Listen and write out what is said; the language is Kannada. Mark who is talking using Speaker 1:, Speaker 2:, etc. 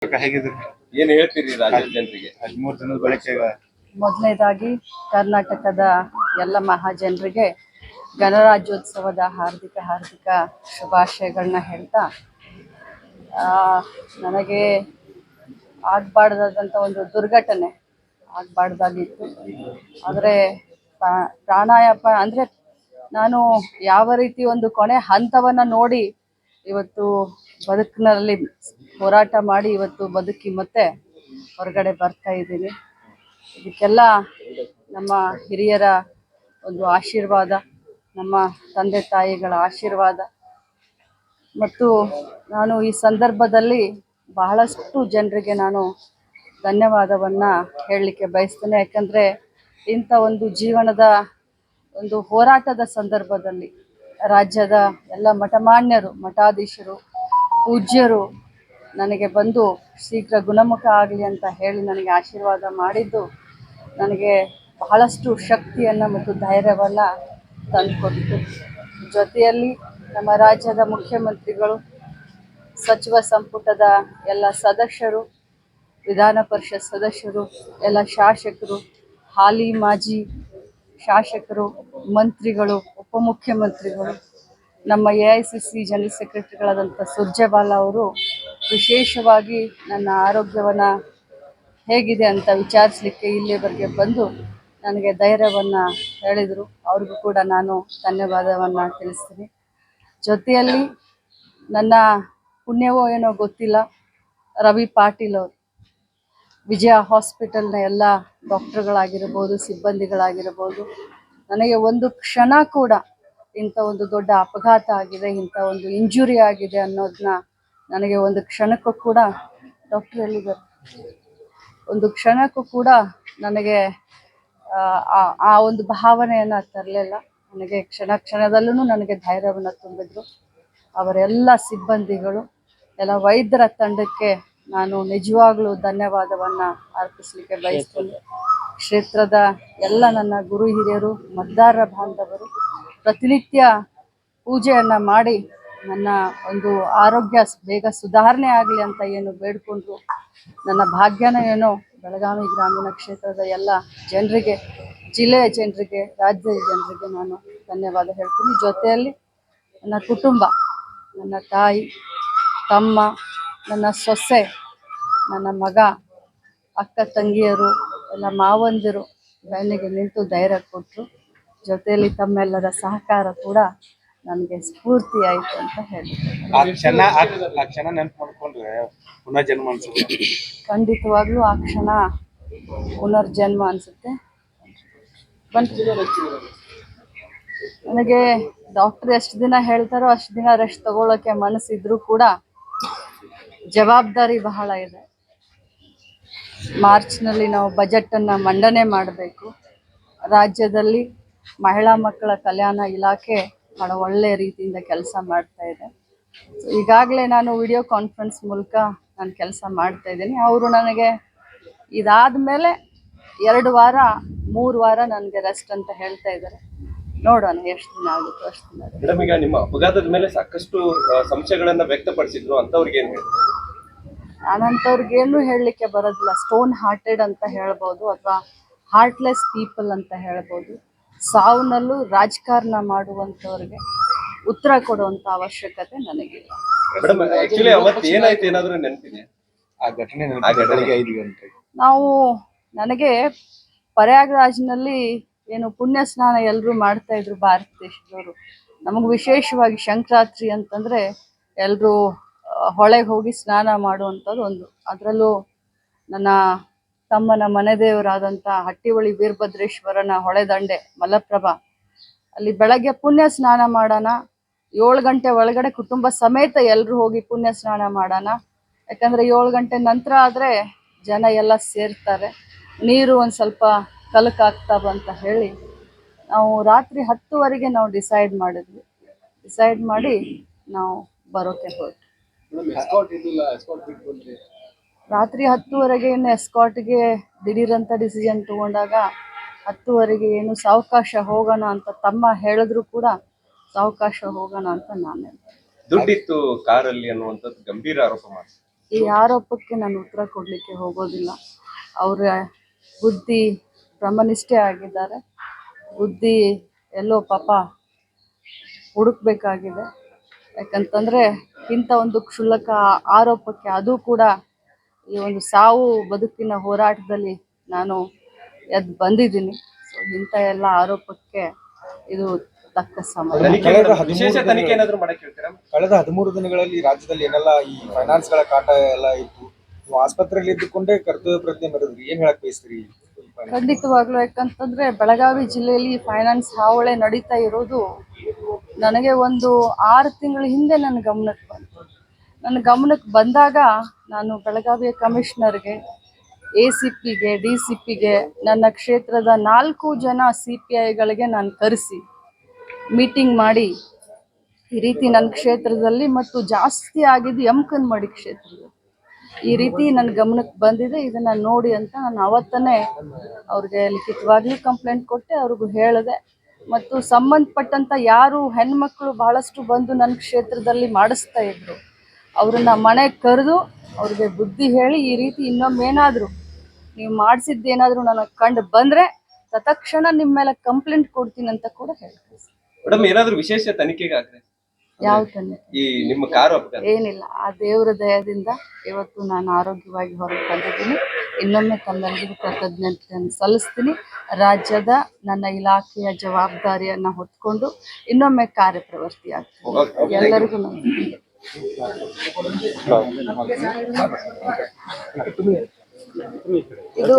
Speaker 1: ಹೇಗಿದ್ರು
Speaker 2: ಏನು ಹೇಳ್ತೀರಿ ರಾಜ್ಯದ ಜನರಿಗೆ
Speaker 1: 13 ದಿನದ ಬಳಿಕ?
Speaker 3: ಮೊದಲನೇದಾಗಿ ಕರ್ನಾಟಕದ ಎಲ್ಲ ಮಹಾಜನರಿಗೆ ಗಣರಾಜ್ಯೋತ್ಸವದ ಹಾರ್ದಿಕ ಶುಭಾಶಯಗಳನ್ನ ಹೇಳ್ತಾ, ನನಗೆ ಆಗಬಾರ್ದಾದಂಥ ಒಂದು ದುರ್ಘಟನೆ ಆಗಬಾರ್ದಾಗಿತ್ತು. ಆದರೆ ಪ್ರಾಣಾಯಾಮ ಅಂದರೆ ನಾನು ಯಾವ ರೀತಿ ಒಂದು ಕೊನೆ ಹಂತವನ್ನು ನೋಡಿ ಇವತ್ತು ಬದುಕಿನಲ್ಲಿ ಹೋರಾಟ ಮಾಡಿ ಇವತ್ತು ಬದುಕಿ ಮತ್ತೆ ಹೊರಗಡೆ ಬರ್ತಾ ಇದ್ದೀನಿ. ಇದಕ್ಕೆಲ್ಲ ನಮ್ಮ ಹಿರಿಯರ ಒಂದು ಆಶೀರ್ವಾದ, ನಮ್ಮ ತಂದೆ ತಾಯಿಗಳ ಆಶೀರ್ವಾದ, ಮತ್ತು ನಾನು ಈ ಸಂದರ್ಭದಲ್ಲಿ ಬಹಳಷ್ಟು ಜನರಿಗೆ ನಾನು ಧನ್ಯವಾದವನ್ನು ಹೇಳಲಿಕ್ಕೆ ಬಯಸ್ತೇನೆ. ಯಾಕಂದರೆ ಇಂಥ ಒಂದು ಜೀವನದ ಒಂದು ಹೋರಾಟದ ಸಂದರ್ಭದಲ್ಲಿ ರಾಜ್ಯದ ಎಲ್ಲ ಮಠಮಾನ್ಯರು, ಮಠಾಧೀಶರು, ಪೂಜ್ಯರು ನನಗೆ ಬಂದು ಶೀಘ್ರ ಗುಣಮುಖ ಆಗಲಿ ಅಂತ ಹೇಳಿ ನನಗೆ ಆಶೀರ್ವಾದ ಮಾಡಿದ್ದು ನನಗೆ ಬಹಳಷ್ಟು ಶಕ್ತಿಯನ್ನು ಮತ್ತು ಧೈರ್ಯವನ್ನು ತಂದುಕೊಟ್ಟಿತು. ಜೊತೆಯಲ್ಲಿ ನಮ್ಮ ರಾಜ್ಯದ ಮುಖ್ಯಮಂತ್ರಿಗಳು, ಸಚಿವ ಸಂಪುಟದ ಎಲ್ಲ ಸದಸ್ಯರು, ವಿಧಾನ ಪರಿಷತ್ ಸದಸ್ಯರು, ಎಲ್ಲ ಶಾಸಕರು, ಹಾಲಿ ಮಾಜಿ ಶಾಸಕರು, ಮಂತ್ರಿಗಳು, ಉಪಮುಖ್ಯಮಂತ್ರಿಗಳು, ನಮ್ಮ AICC ಜನರಲ್ ಸೆಕ್ರೆಟರಿಗಳಾದಂಥ ಸುರ್ಜೇವಾಲಾ ಅವರು ವಿಶೇಷವಾಗಿ ನನ್ನ ಆರೋಗ್ಯವನ್ನು ಹೇಗಿದೆ ಅಂತ ವಿಚಾರಿಸಲಿಕ್ಕೆ ಇಲ್ಲಿವರೆಗೆ ಬಂದು ನನಗೆ ಧೈರ್ಯವನ್ನು ಹೇಳಿದರು. ಅವ್ರಿಗೂ ಕೂಡ ನಾನು ಧನ್ಯವಾದವನ್ನು ತಿಳಿಸ್ತೀನಿ. ಜೊತೆಯಲ್ಲಿ ನನ್ನ ಪುಣ್ಯವೋ ಏನೋ ಗೊತ್ತಿಲ್ಲ, ರವಿ ಪಾಟೀಲ್ ಅವರು, ವಿಜಯ ಹಾಸ್ಪಿಟಲ್ನ ಎಲ್ಲ ಡಾಕ್ಟರ್ಗಳಾಗಿರ್ಬೋದು, ಸಿಬ್ಬಂದಿಗಳಾಗಿರ್ಬೋದು, ನನಗೆ ಒಂದು ಕ್ಷಣ ಕೂಡ ಇಂಥ ಒಂದು ದೊಡ್ಡ ಅಪಘಾತ ಆಗಿದೆ, ಇಂಥ ಒಂದು ಇಂಜುರಿ ಆಗಿದೆ ಅನ್ನೋದನ್ನ ನನಗೆ ಒಂದು ಕ್ಷಣಕ್ಕೂ ಕೂಡ ಡಾಕ್ಟರ್ ಎಲ್ಲಿದ್ದಾರೆ, ಒಂದು ಕ್ಷಣಕ್ಕೂ ಕೂಡ ನನಗೆ ಆ ಒಂದು ಭಾವನೆಯನ್ನು ತರಲಿಲ್ಲ. ನನಗೆ ಕ್ಷಣದಲ್ಲೂ ನನಗೆ ಧೈರ್ಯವನ್ನು ತುಂಬಿದ್ರು. ಅವರೆಲ್ಲ ಸಿಬ್ಬಂದಿಗಳು, ಎಲ್ಲ ವೈದ್ಯರ ತಂಡಕ್ಕೆ ನಾನು ನಿಜವಾಗ್ಲೂ ಧನ್ಯವಾದವನ್ನು ಅರ್ಪಿಸಲಿಕ್ಕೆ ಬಯಸ್ತೇನೆ. ಕ್ಷೇತ್ರದ ಎಲ್ಲ ನನ್ನ ಗುರು ಹಿರಿಯರು, ಮತದಾರರ ಬಾಂಧವರು ಪ್ರತಿನಿತ್ಯ ಪೂಜೆಯನ್ನು ಮಾಡಿ ನನ್ನ ಒಂದು ಆರೋಗ್ಯ ಬೇಗ ಸುಧಾರಣೆ ಆಗಲಿ ಅಂತ ಏನು ಬೇಡಿಕೊಂಡ್ರು, ನನ್ನ ಭಾಗ್ಯನ ಏನೋ ಬೆಳಗಾವಿ ಗ್ರಾಮೀಣ ಕ್ಷೇತ್ರದ ಎಲ್ಲ ಜನರಿಗೆ, ಜಿಲ್ಲೆಯ ಜನರಿಗೆ, ರಾಜ್ಯದ ಜನರಿಗೆ ನಾನು ಧನ್ಯವಾದ ಹೇಳ್ತೀನಿ. ಜೊತೆಯಲ್ಲಿ ನನ್ನ ಕುಟುಂಬ, ನನ್ನ ತಾಯಿ, ತಮ್ಮ, ನನ್ನ ಸೊಸೆ, ನನ್ನ ಮಗ, ಅಕ್ಕ ತಂಗಿಯರು, ಎಲ್ಲ ಮಾವಂದಿರು ಬೆನ್ನಿಗೆ ನಿಂತು ಧೈರ್ಯ ಕೊಟ್ಟರು. ಜೊತೆಯಲ್ಲಿ ತಮ್ಮೆಲ್ಲರ ಸಹಕಾರ ಕೂಡ ನನಗೆ ಸ್ಫೂರ್ತಿ ಆಯಿತು ಅಂತ ಹೇಳ್ತೀನಿ.
Speaker 1: ಆ ಕ್ಷಣ ನೆನಪು ಮಾಡ್ಕೊಂಡ್ರೆ ಪುನರ್ಜನ್ಮ ಅನ್ಸುತ್ತೆ.
Speaker 3: ಖಂಡಿತವಾಗ್ಲೂ ಆ ಕ್ಷಣ ಪುನರ್ಜನ್ಮ ಅನಿಸುತ್ತೆ. ನನಗೆ ಡಾಕ್ಟ್ರ್ ಎಷ್ಟು ದಿನ ಹೇಳ್ತಾರೋ ಅಷ್ಟು ದಿನ ರೆಸ್ಟ್ ತಗೊಳ್ಳೋಕ್ಕೆ ಮನಸ್ಸಿದ್ರೂ ಕೂಡ ಜವಾಬ್ದಾರಿ ಬಹಳ ಇದೆ. ಮಾರ್ಚ್ನಲ್ಲಿ ನಾವು ಬಜೆಟನ್ನು ಮಂಡನೆ ಮಾಡಬೇಕು. ರಾಜ್ಯದಲ್ಲಿ ಮಹಿಳಾ ಮಕ್ಕಳ ಕಲ್ಯಾಣ ಇಲಾಖೆ ಭಾಳ ಒಳ್ಳೆಯ ರೀತಿಯಿಂದ ಕೆಲಸ ಮಾಡ್ತಾ ಇದೆ. ಈಗಾಗಲೇ ನಾನು ವಿಡಿಯೋ ಕಾನ್ಫರೆನ್ಸ್ ಮೂಲಕ ನಾನು ಕೆಲಸ ಮಾಡ್ತಾ ಇದ್ದೀನಿ. ಅವರು ನನಗೆ ಇದಾದ ಮೇಲೆ 2 ವಾರ 3 ವಾರ ನನಗೆ ರೆಸ್ಟ್ ಅಂತ ಹೇಳ್ತಾ ಇದ್ದಾರೆ. ನೋಡೋಣ ಎಷ್ಟು ದಿನ ಆಗುತ್ತೋ ಅಷ್ಟು ದಿನ.
Speaker 2: ಮೇಡಮ್, ಈಗ ನಿಮ್ಮ ಅಪಘಾತದ ಮೇಲೆ ಸಾಕಷ್ಟು ಸಂಶಯಗಳನ್ನು ವ್ಯಕ್ತಪಡಿಸಿದ್ರು, ಅಂಥವ್ರಿಗೆ ಏನು ಹೇಳ್ತಾರೆ?
Speaker 3: ನಾನಂಥವ್ರಿಗೇನು ಹೇಳಲಿಕ್ಕೆ ಬರೋದಿಲ್ಲ. ಸ್ಟೋನ್ ಹಾರ್ಟೆಡ್ ಅಂತ ಹೇಳ್ಬೋದು, ಅಥವಾ ಹಾರ್ಟ್ಲೆಸ್ ಪೀಪಲ್ ಅಂತ ಹೇಳ್ಬೋದು. ಸಾವನ್ನಲ್ಲೂ ರಾಜಕಾರಣ ಮಾಡುವಂಥವ್ರಿಗೆ ಉತ್ತರ ಕೊಡುವಂಥ ಅವಶ್ಯಕತೆ ನನಗಿಲ್ಲ.
Speaker 2: ಮೇಡಮ್, ಆಕ್ಚುಲಿ ಅವತ್ತು ಏನಾಯ್ತು ಏನಾದರೂ ನೆನಪಿದೆ?
Speaker 1: ಆ ಘಟನೆ 5 ಗಂಟೆಗೆ
Speaker 3: ನನಗೆ ಪ್ರಯಾಗ್ರಾಜ್ನಲ್ಲಿ ಏನು ಪುಣ್ಯ ಸ್ನಾನ ಎಲ್ಲರೂ ಮಾಡ್ತಾ ಇದ್ರು ಭಾರತ ದೇಶದವರು. ನಮಗೆ ವಿಶೇಷವಾಗಿ ಸಂಕ್ರಾಂತಿ ಅಂತಂದರೆ ಎಲ್ಲರೂ ಹೊಳೆಗೆ ಹೋಗಿ ಸ್ನಾನ ಮಾಡುವಂಥದ್ದು ಒಂದು. ಅದರಲ್ಲೂ ನನ್ನ ತಮ್ಮನ ಮನೆ ದೇವರಾದಂಥ ಹಟ್ಟಿಹೊಳಿ ವೀರಭದ್ರೇಶ್ವರನ ಹೊಳೆದಂಡೆ ಮಲಪ್ರಭಾ, ಅಲ್ಲಿ ಬೆಳಗ್ಗೆ ಪುಣ್ಯ ಸ್ನಾನ ಮಾಡೋಣ, 7 ಗಂಟೆ ಒಳಗಡೆ ಕುಟುಂಬ ಸಮೇತ ಎಲ್ಲರೂ ಹೋಗಿ ಪುಣ್ಯ ಸ್ನಾನ ಮಾಡೋಣ. ಯಾಕಂದರೆ 7 ಗಂಟೆ ನಂತರ ಆದರೆ ಜನ ಎಲ್ಲ ಸೇರ್ತಾರೆ, ನೀರು ಒಂದು ಸ್ವಲ್ಪ ಕಲಕಾಗ್ತಾ ಅಂತ ಹೇಳಿ ನಾವು ರಾತ್ರಿ 10ವರೆಗೆ ನಾವು ಡಿಸೈಡ್ ಮಾಡಿ ನಾವು ಬರೋಕ್ಕೆ ಹೊರಟು. ರಾತ್ರಿ 10ವರೆಗೆ ಇನ್ನು ಎಸ್ಕಾಟ್ಗೆ ದಿಢೀರಂತ ಡಿಸಿಷನ್ ತಗೊಂಡಾಗ 10ವರೆಗೆ ಏನು ಸಾವಕಾಶ ಹೋಗೋಣ ಅಂತ ತಮ್ಮ ಹೇಳಿದ್ರು ಕೂಡ ಸಾವಕಾಶ ಹೋಗೋಣ ಅಂತ ನಾನು
Speaker 2: ದುಡ್ಡಿತ್ತು ಕಾರಲ್ಲಿ ಅನ್ನುವಂಥದ್ದು ಗಂಭೀರ ಆರೋಪ ಮಾಡ್ತಾರೆ.
Speaker 3: ಈ ಆರೋಪಕ್ಕೆ ನಾನು ಉತ್ತರ ಕೊಡಲಿಕ್ಕೆ ಹೋಗೋದಿಲ್ಲ. ಅವರ ಬುದ್ಧಿ ಬ್ರಹ್ಮನಿಷ್ಠೆ ಆಗಿದ್ದಾರೆ. ಬುದ್ಧಿ ಎಲ್ಲೋ ಪಾಪ ಹುಡುಕ್ಬೇಕಾಗಿದೆ. ಯಾಕಂತಂದರೆ ಇಂಥ ಒಂದು ಕ್ಷುಲ್ಲಕ ಆರೋಪಕ್ಕೆ, ಅದು ಕೂಡ ಈ ಒಂದು ಸಾವು ಬದುಕಿನ ಹೋರಾಟದಲ್ಲಿ ನಾನು ಎದ್ದು ಬಂದಿದ್ದೀನಿ. ಸೊ ಇಂಥ ಎಲ್ಲ ಆರೋಪಕ್ಕೆ ಇದು ತಕ್ಕ ಸಮಯ.
Speaker 2: ವಿಶೇಷ ತನಿಖೆ ಏನಾದ್ರು ಮಾಡಕ್ಕೆ ಹೇಳ್ತೀರಾ?
Speaker 4: ಕಳೆದ 13 ದಿನಗಳಲ್ಲಿ ರಾಜ್ಯದಲ್ಲಿ ಏನೆಲ್ಲ ಈ ಫೈನಾನ್ಸ್ಗಳ ಕಾಟ ಎಲ್ಲ ಇತ್ತು, ನೀವು ಆಸ್ಪತ್ರೆಯಲ್ಲಿ ಇದ್ದುಕೊಂಡೇ ಕರ್ತವ್ಯ ಪ್ರಜ್ಞೆ ಮೆರೆದ್ರಿ, ಏನ್ ಹೇಳಕ್ ಬಯಸ್ತೀರಿ?
Speaker 3: ಖಂಡಿತವಾಗ್ಲೂ. ಯಾಕಂತಂದ್ರೆ ಬೆಳಗಾವಿ ಜಿಲ್ಲೆಯಲ್ಲಿ ಫೈನಾನ್ಸ್ ಹಾವಳಿ ನಡೀತಾ ಇರೋದು ನನಗೆ ಒಂದು 6 ತಿಂಗಳ ಹಿಂದೆ ನನ್ನ ಗಮನಕ್ಕೆ ಬಂತು. ನನ್ನ ಗಮನಕ್ಕೆ ಬಂದಾಗ ನಾನು ಬೆಳಗಾವಿಯ ಕಮಿಷನರ್ಗೆ, ACPಗೆ, DCPಗೆ, ನನ್ನ ಕ್ಷೇತ್ರದ 4 ಜನ CPIಗಳಿಗೆ ನಾನು ಕರೆಸಿ ಮೀಟಿಂಗ್ ಮಾಡಿ, ಈ ರೀತಿ ನನ್ನ ಕ್ಷೇತ್ರದಲ್ಲಿ ಮತ್ತು ಜಾಸ್ತಿ ಆಗಿದ್ದು ಯಮಕನಮಡಿ ಕ್ಷೇತ್ರದಲ್ಲಿ ಈ ರೀತಿ ನನ್ನ ಗಮನಕ್ಕೆ ಬಂದಿದೆ, ಇದನ್ನು ನೋಡಿ ಅಂತ ನಾನು ಅವತ್ತನೇ ಅವ್ರಿಗೆ ಲಿಖಿತವಾಗ್ಲೂ ಕಂಪ್ಲೇಂಟ್ ಕೊಟ್ಟೆ, ಅವ್ರಿಗೂ ಹೇಳಿದೆ. ಮತ್ತು ಸಂಬಂಧಪಟ್ಟಂಥ ಯಾರು ಹೆಣ್ಮಕ್ಳು ಬಹಳಷ್ಟು ಬಂದು ನನ್ನ ಕ್ಷೇತ್ರದಲ್ಲಿ ಮಾಡಿಸ್ತಾ ಇದ್ರು ಅವ್ರನ್ನ ಮನೆಗೆ ಕರೆದು ಅವ್ರಿಗೆ ಬುದ್ಧಿ ಹೇಳಿ, ಈ ರೀತಿ ಇನ್ನೊಮ್ಮೆ ಏನಾದರೂ ನೀವು ಮಾಡಿಸಿದ್ದೇನಾದರೂ ನನಗೆ ಕಂಡು ಬಂದರೆ ತತ್ಕ್ಷಣ ನಿಮ್ಮ ಮೇಲೆ ಕಂಪ್ಲೇಂಟ್ ಕೊಡ್ತೀನಿ ಅಂತ ಕೂಡ ಹೇಳ್ತೀನಿ.
Speaker 2: ಮೇಡಮ್, ಏನಾದ್ರು ವಿಶೇಷ ತನಿಖೆಗೆ ಆಗ್ತದೆ?
Speaker 3: ಯಾವ ತನಿಖೆ?
Speaker 2: ಈ ನಿಮ್ಮ ಕಾರು ಅಪಘಾತ
Speaker 3: ಏನಿಲ್ಲ, ಆ ದೇವರ ದಯದಿಂದ ಇವತ್ತು ನಾನು ಆರೋಗ್ಯವಾಗಿ ಹೊರಗೆ ಬಂದಿದ್ದೀನಿ. ಇನ್ನೊಮ್ಮೆ ತಮ್ಮೆಲ್ಲರಿಗೂ ಕೃತಜ್ಞತೆಯನ್ನು ಸಲ್ಲಿಸ್ತೀನಿ. ರಾಜ್ಯದ ನನ್ನ ಇಲಾಖೆಯ ಜವಾಬ್ದಾರಿಯನ್ನು ಹೊತ್ಕೊಂಡು ಇನ್ನೊಮ್ಮೆ ಕಾರ್ಯಪ್ರವೃತ್ತಿ ಆಗ್ತೀನಿ. ಎಲ್ಲರಿಗೂ ಇದು